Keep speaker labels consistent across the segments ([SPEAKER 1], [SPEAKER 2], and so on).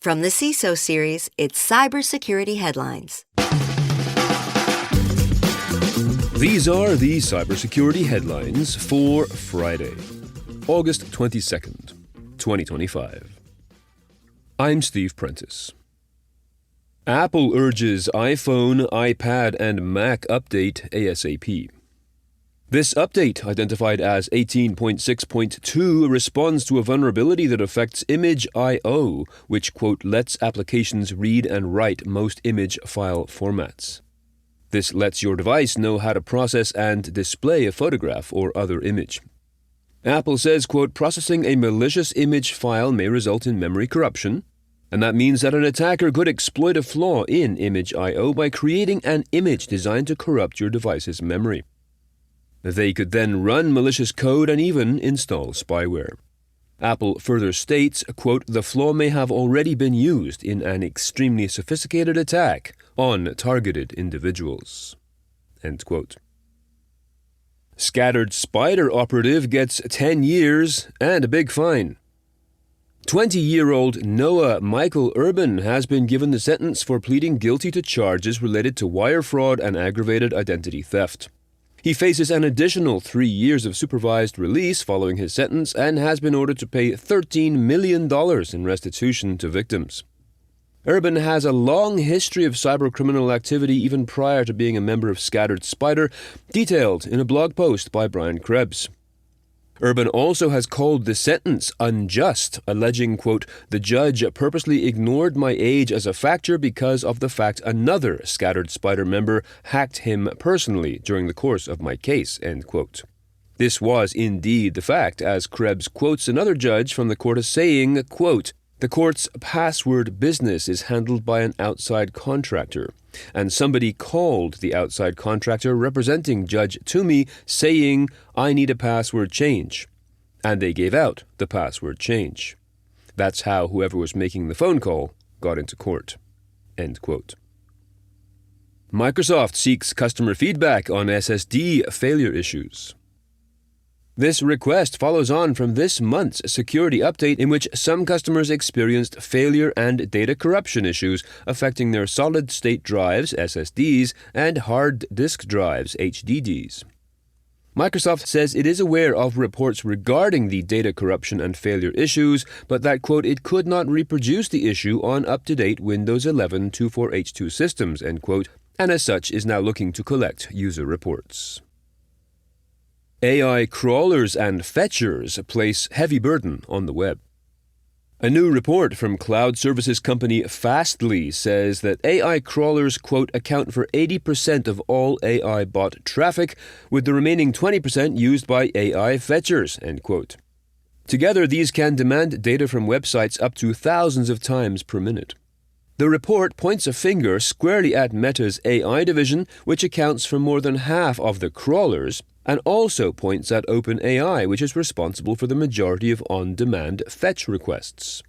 [SPEAKER 1] From the CISO series, it's Cybersecurity Headlines.
[SPEAKER 2] These are the cybersecurity headlines for Friday, August 22nd, 2025. I'm Steve Prentice. Apple urges iPhone, iPad, and Mac update ASAP. This update, identified as 18.6.2, responds to a vulnerability that affects Image I/O, which, quote, lets applications read and write most image file formats. This lets your device know how to process and display a photograph or other image. Apple says, quote, processing a malicious image file may result in memory corruption, and that means that an attacker could exploit a flaw in Image I/O by creating an image designed to corrupt your device's memory. They could then run malicious code and even install spyware. Apple further states, quote, the flaw may have already been used in an extremely sophisticated attack on targeted individuals, end quote. Scattered spider operative gets 10 years and a big fine. 20-year-old Noah Michael Urban has been given the sentence for pleading guilty to charges related to wire fraud and aggravated identity theft. He faces an additional 3 years of supervised release following his sentence and has been ordered to pay $13 million in restitution to victims. Urban has a long history of cybercriminal activity even prior to being a member of Scattered Spider, detailed in a blog post by Brian Krebs. Urban also has called the sentence unjust, alleging, quote, the judge purposely ignored my age as a factor because of the fact another Scattered Spider member hacked him personally during the course of my case, end quote. This was indeed the fact, as Krebs quotes another judge from the court as saying, quote, the court's password business is handled by an outside contractor, and somebody called the outside contractor representing Judge Toomey saying, I need a password change. And they gave out the password change. That's how whoever was making the phone call got into court. End quote. Microsoft seeks customer feedback on SSD failure issues. This request follows on from this month's security update in which some customers experienced failure and data corruption issues affecting their solid-state drives, SSDs, and hard disk drives, HDDs. Microsoft says it is aware of reports regarding the data corruption and failure issues, but that, quote, it could not reproduce the issue on up-to-date Windows 11 24H2 systems, end quote, and as such is now looking to collect user reports. AI crawlers and fetchers place heavy burden on the web. A new report from cloud services company Fastly says that AI crawlers, quote, account for 80% of all AI bot traffic, with the remaining 20% used by AI fetchers, end quote. Together, these can demand data from websites up to thousands of times per minute. The report points a finger squarely at Meta's AI division, which accounts for more than half of the crawlers, and also points at OpenAI, which is responsible for the majority of on-demand fetch requests.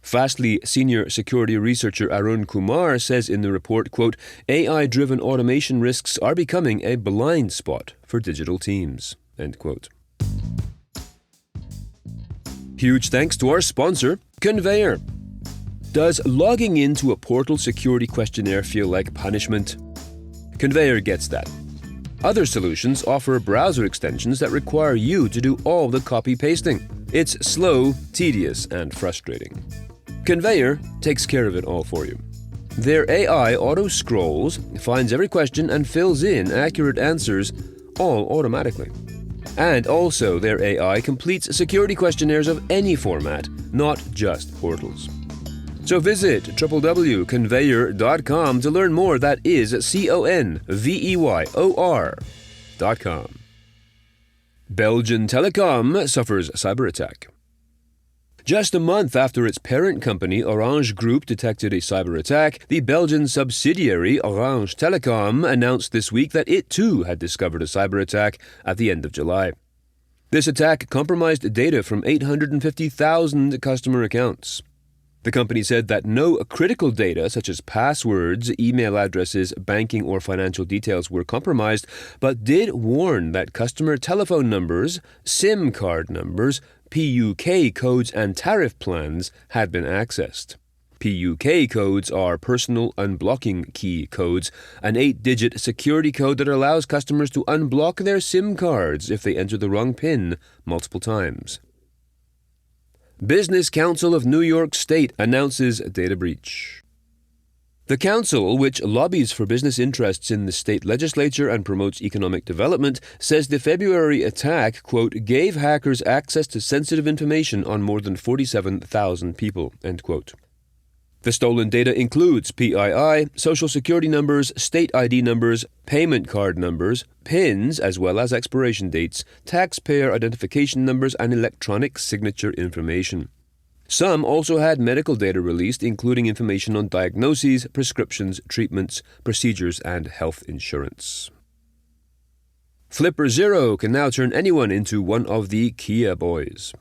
[SPEAKER 2] Fastly senior security researcher Arun Kumar says in the report, quote, AI-driven automation risks are becoming a blind spot for digital teams, end quote. Huge thanks to our sponsor, Conveyor. Does logging into a portal security questionnaire feel like punishment? Conveyor gets that. Other solutions offer browser extensions that require you to do all the copy-pasting. It's slow, tedious, and frustrating. Conveyor takes care of it all for you. Their AI auto-scrolls, finds every question, and fills in accurate answers, all automatically. And also, their AI completes security questionnaires of any format, not just portals. So visit www.conveyor.com to learn more. That is CONVEYOR.com. Belgian Telecom suffers cyber attack. Just a month after its parent company Orange Group detected a cyber attack, the Belgian subsidiary Orange Telecom announced this week that it too had discovered a cyber attack at the end of July. This attack compromised data from 850,000 customer accounts. The company said that no critical data, such as passwords, email addresses, banking, or financial details were compromised, but did warn that customer telephone numbers, SIM card numbers, PUK codes, and tariff plans had been accessed. PUK codes are personal unblocking key codes, an 8-digit security code that allows customers to unblock their SIM cards if they enter the wrong PIN multiple times. Business Council of New York State announces data breach. The council, which lobbies for business interests in the state legislature and promotes economic development, says the February attack, quote, gave hackers access to sensitive information on more than 47,000 people, end quote. The stolen data includes PII, social security numbers, state ID numbers, payment card numbers, PINs, as well as expiration dates, taxpayer identification numbers, and electronic signature information. Some also had medical data released, including information on diagnoses, prescriptions, treatments, procedures, and health insurance. Flipper Zero can now turn anyone into one of the Kia boys.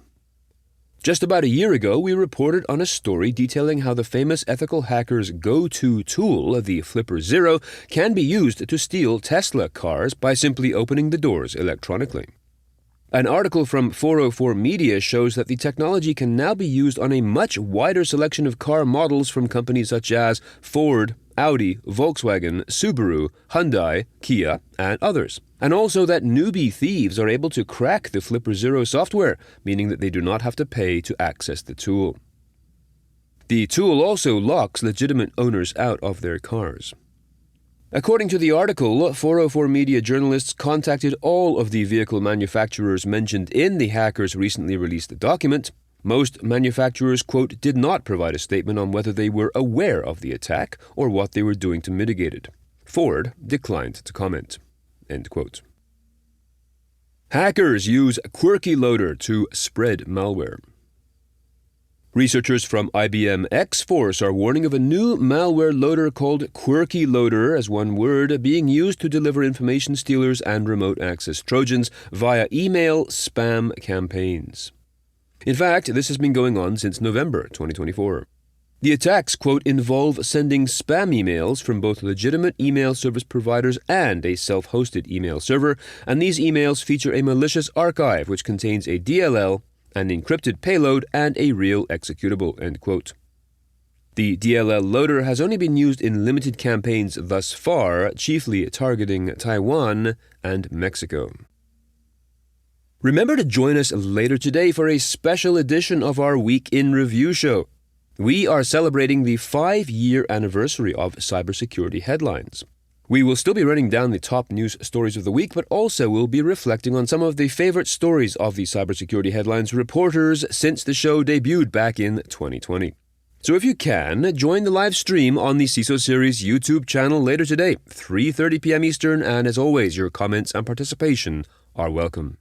[SPEAKER 2] Just about a year ago, we reported on a story detailing how the famous ethical hacker's go-to tool, the Flipper Zero, can be used to steal Tesla cars by simply opening the doors electronically. An article from 404 Media shows that the technology can now be used on a much wider selection of car models from companies such as Ford, Audi, Volkswagen, Subaru, Hyundai, Kia, and others. And also that newbie thieves are able to crack the Flipper Zero software, meaning that they do not have to pay to access the tool. The tool also locks legitimate owners out of their cars. According to the article, 404 Media journalists contacted all of the vehicle manufacturers mentioned in the hackers' recently released document. Most manufacturers, quote, did not provide a statement on whether they were aware of the attack or what they were doing to mitigate it. Ford declined to comment, end quote. Hackers use Quirky Loader to spread malware. Researchers from IBM X-Force are warning of a new malware loader called Quirky Loader, as one word, being used to deliver information stealers and remote access Trojans via email spam campaigns. In fact, this has been going on since November 2024. The attacks, quote, involve sending spam emails from both legitimate email service providers and a self-hosted email server, and these emails feature a malicious archive which contains a DLL, an encrypted payload, and a real executable, end quote. The DLL loader has only been used in limited campaigns thus far, chiefly targeting Taiwan and Mexico. Remember to join us later today for a special edition of our Week in Review show. We are celebrating the 5-year anniversary of cybersecurity headlines. We will still be running down the top news stories of the week, but also we'll be reflecting on some of the favorite stories of the cybersecurity headlines reporters since the show debuted back in 2020. So if you can, join the live stream on the CISO Series YouTube channel later today, 3:30 p.m. Eastern, and as always, your comments and participation are welcome.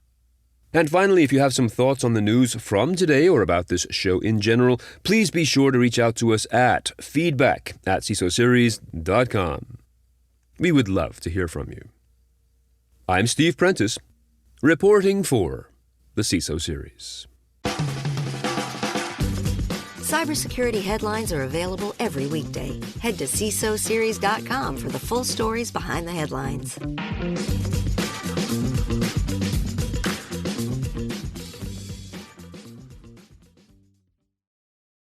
[SPEAKER 2] And finally, if you have some thoughts on the news from today or about this show in general, please be sure to reach out to us at feedback@cisoseries.com. We would love to hear from you. I'm Steve Prentice, reporting for the CISO Series.
[SPEAKER 1] Cybersecurity headlines are available every weekday. Head to CISOseries.com for the full stories behind the headlines.